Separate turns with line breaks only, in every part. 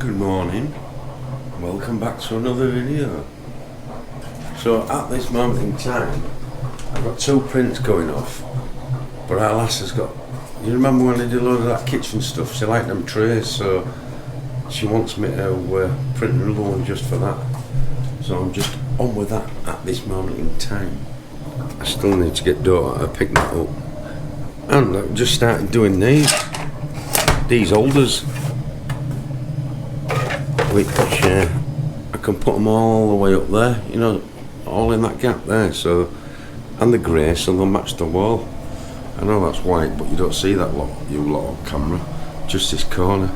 Good morning, welcome back to another video. So at this moment in time I've got two prints going off, but our lass has got, you remember when I did a load of that kitchen stuff, she liked them trays, so she wants me to print another one just for that. So I'm just on with that at this moment in time. I still need to get daughter to pick that up, and I've just started doing these holders, which I can put them all the way up there, you know, all in that gap there, so, and the grey, so they'll match the wall. I know that's white, but you don't see that lot, you lot on camera, just this corner.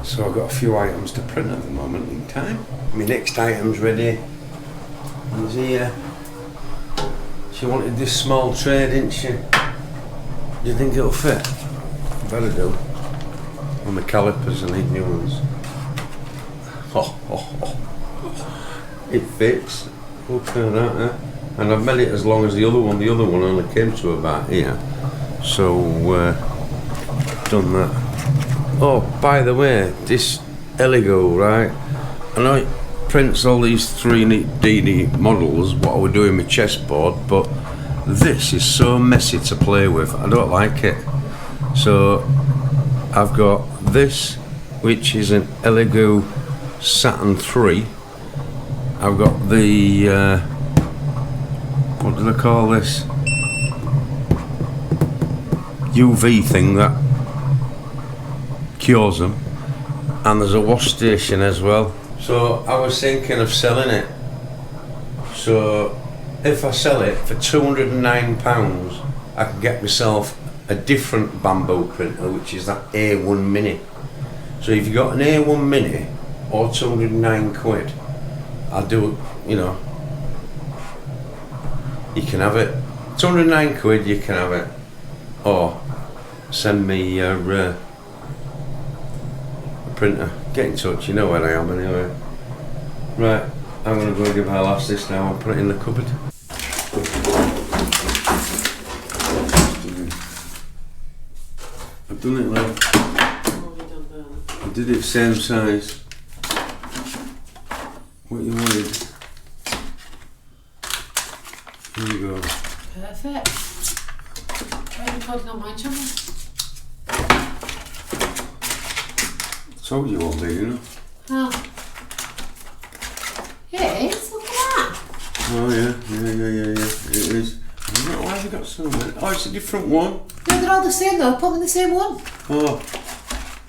So I've got a few items to print at the moment in time. My next item's ready, and here, she wanted this small tray, didn't she? Do you think it'll fit? Better do. On the calipers, I need new ones. It fits. Look at that, eh? And I've made it as long as the other one. The other one only came to about here. So, done that. Oh, by the way, this Eligo, right? I know it prints all these 3D models, what I would do in my chessboard, but this is so messy to play with. I don't like it. So, I've got this, which is an Eligo Saturn 3. I've got the what do they call this, UV thing that cures them, and there's a wash station as well. So I was thinking of selling it, so if I sell it for £209 I can get myself a different bamboo printer, which is that A1 Mini. So if you got an A1 Mini or 209 quid, I'll do it, you know, you can have it. 209 quid, you can have it. Or send me your printer. Get in touch, you know where I am anyway. Right, I'm going to go give her lass this now and put it in the cupboard. I've done it, love. I did it same size. What you wanted. Here you go.
Perfect. Why are you recording on my channel?
Told you all day, you know.
Oh. Yes, look at that.
Oh yeah. It is. I don't know why have you got so many. Oh, it's a different one.
No, they're all the same though. Put them in the same one.
Oh.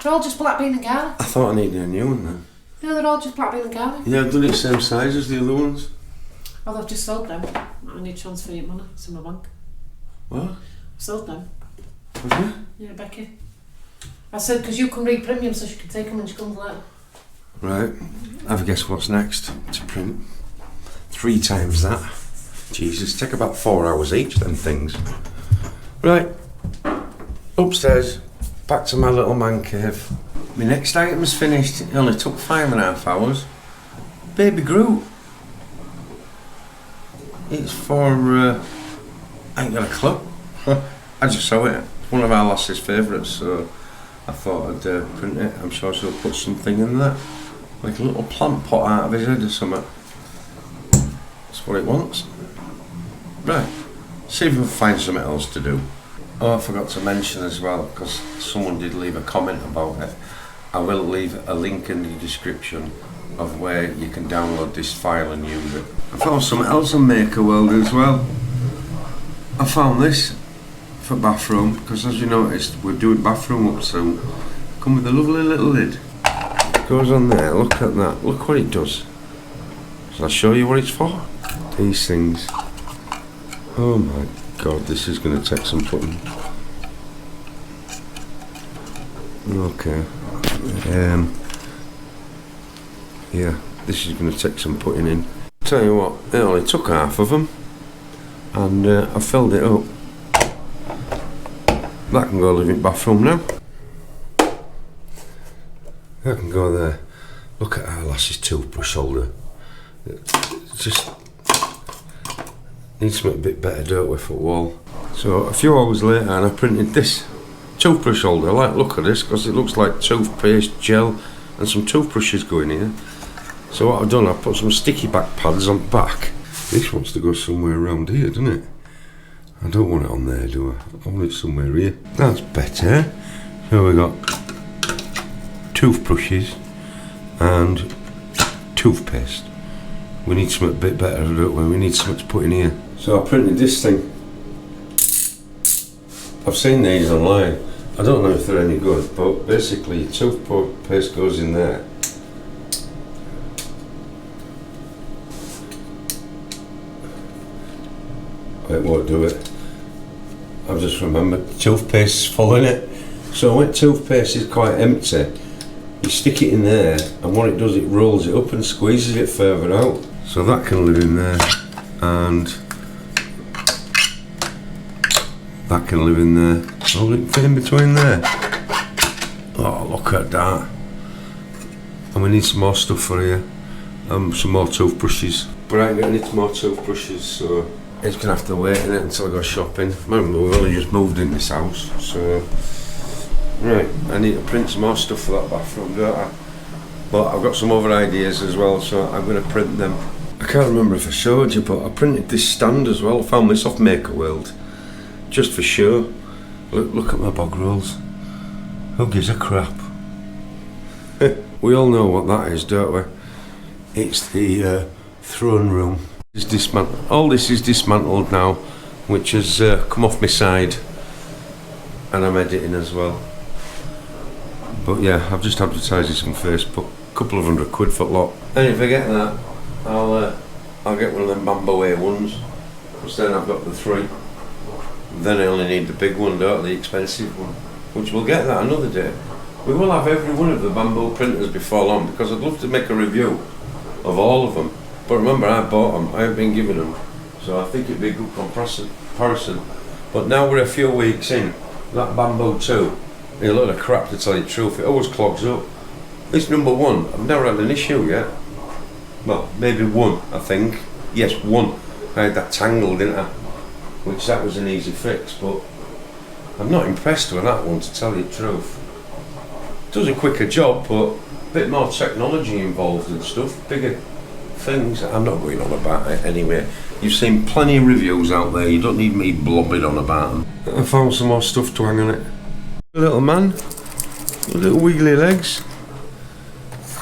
They're all just black bean and garlic.
I thought I needed a new one then.
No, they're all just black bean and garlic.
Yeah, I've done it same size as the other ones.
Well, I've just sold them. I need to transfer your money. It's in my bank.
What?
Sold them.
Have you?
Yeah, Becky. I said because you can read premium, so she can take them when she comes later.
Right. Have a guess what's next to print. 3 times that. Jesus, take about 4 hours each, them things. Right. Upstairs. Back to my little man cave. My next item's finished. It only took 5.5 hours. Baby Groot. It's for, I ain't got a clue. I just saw it. It's one of our lass's favourites, so I thought I'd print it. I'm sure she'll put something in there, like a little plant pot out of his head or something. That's what it wants. Right, see if we can find something else to do. Oh, I forgot to mention as well, because someone did leave a comment about it. I will leave a link in the description of where you can download this file and use it. I found something else on Maker World as well. I found this for bathroom, because as you noticed, we're doing bathroom up soon. Come with a lovely little lid. It goes on there, look at that, look what it does. Shall I show you what it's for? These things. Oh my god, this is going to take some putting. Okay. Yeah, this is going to take some putting in. Tell you what, it only took half of them, and I filled it up. That can go live in the bathroom now. That can go there. Look at our lass's toothbrush holder. It just needs something a bit better, don't we, for the wall. So a few hours later, and I printed this toothbrush holder. I like the look of this because it looks like toothpaste gel and some toothbrushes go in here. So what I've done, I've put some sticky back pads on the back. This wants to go somewhere around here, doesn't it? I don't want it on there, do I? I want it somewhere here. That's better. So we've got toothbrushes and toothpaste. We need something a bit better, don't we? We need something to put in here. So I printed this thing. I've seen these online. I don't know if they're any good, but basically toothpaste goes in there. It won't do it. I've just remembered toothpaste is full in it. So when toothpaste is quite empty, you stick it in there, and what it does, it rolls it up and squeezes it further out. So that can live in there, and that can live in there. Oh, it fit in between there. Oh, look at that. And we need some more stuff for here. Some more toothbrushes. But I ain't got any more toothbrushes, so it's gonna have to wait in it until I go shopping. Remember, we've only just moved in this house, so right, I need to print some more stuff for that bathroom, don't I? But I've got some other ideas as well, so I'm gonna print them. I can't remember if I showed you, but I printed this stand as well. I found this off Maker World, just for show. Look at my bog rolls. Who gives a crap? We all know what that is, don't we? It's the throne room. All this is dismantled now, which has come off my side, and I'm editing as well. But yeah, I've just advertised this on Facebook. A couple of £100 for lot. And if I get that, I'll get one of them bamboo A1s, because then I've got the 3. Then I only need the big one, don't I? The expensive one, which we'll get that another day. We will have every one of the bamboo printers before long, because I'd love to make a review of all of them. But remember, I bought them, I haven't been given them, so I think it'd be a good comparison. But now we're a few weeks in, that bamboo 2, a load of crap to tell you the truth, it always clogs up. This number 1, I've never had an issue yet. Well, maybe 1, I think. Yes, 1. I had that tangled, didn't I? Which that was an easy fix, but I'm not impressed with that one, to tell you the truth. It does a quicker job, but a bit more technology involved and stuff, bigger things. I'm not going on about it anyway. You've seen plenty of reviews out there, you don't need me blobbing on about them. I found some more stuff to hang on it. A little man, with little wiggly legs,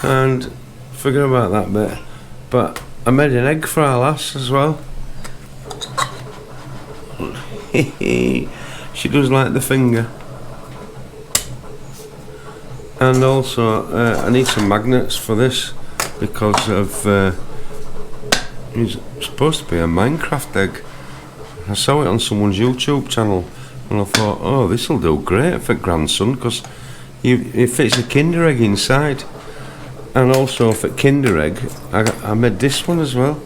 and forget about that bit, but I made an egg for our lass as well. She does like the finger. And also I need some magnets for this, because of it's supposed to be a Minecraft egg. I saw it on someone's YouTube channel and I thought, oh, this will do great for grandson, because it fits a Kinder egg inside. And also for Kinder egg, I made this one as well,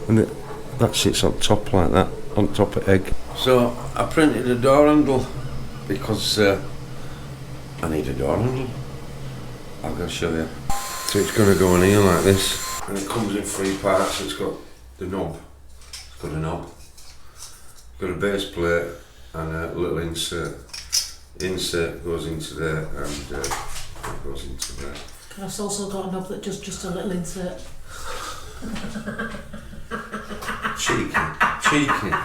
and that sits on top like that, on top of egg. So I printed a door handle because I need a door handle. I'll go show you. So it's going to go on here like this, and it comes in 3 parts. It's got the knob, it's got a knob, it's got a base plate and a little insert. Insert goes into there and it goes into there.
And I've also got a knob that does just a little insert.
Cheeky, cheeky.